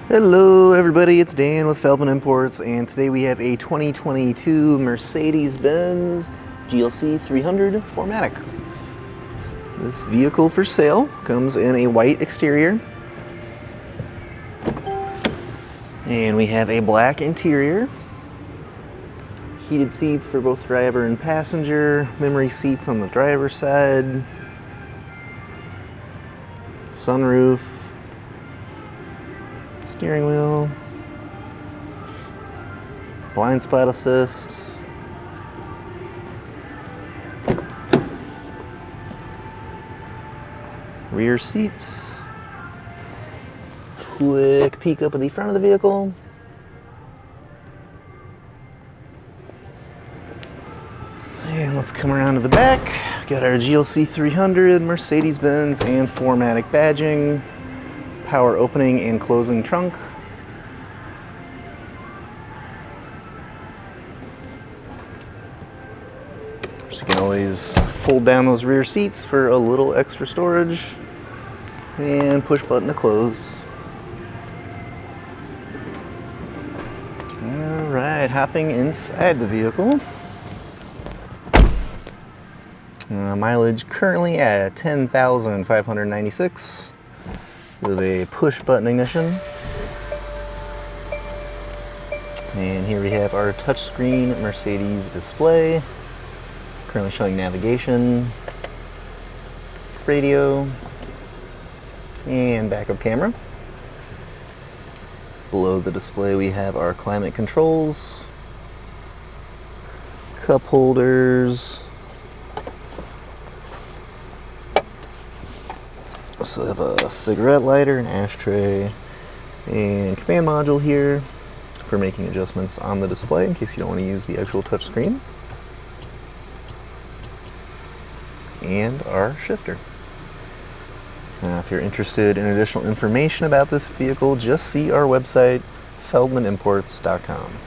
Hello everybody, it's Dan with Feldmann Imports, and today we have a 2022 Mercedes-Benz GLC 300 4MATIC. This vehicle for sale comes in a white exterior, and we have a black interior, heated seats for both driver and passenger, memory seats on the driver's side, sunroof, steering wheel, blind spot assist, rear seats, quick peek up at the front of the vehicle, and let's come around to the back. Got our GLC 300, Mercedes-Benz, and 4MATIC badging. Power opening and closing trunk. So you can always fold down those rear seats for a little extra storage, and push button to close. All right, hopping inside the vehicle. Mileage currently at 10,596. With a push button ignition. And here we have our touchscreen Mercedes display, currently showing navigation, radio, and backup camera. Below the display we have our climate controls, cup holders. So we have a cigarette lighter, an ashtray, and command module here for making adjustments on the display in case you don't want to use the actual touchscreen. And our shifter. Now, if you're interested in additional information about this vehicle, just see our website, feldmanimports.com.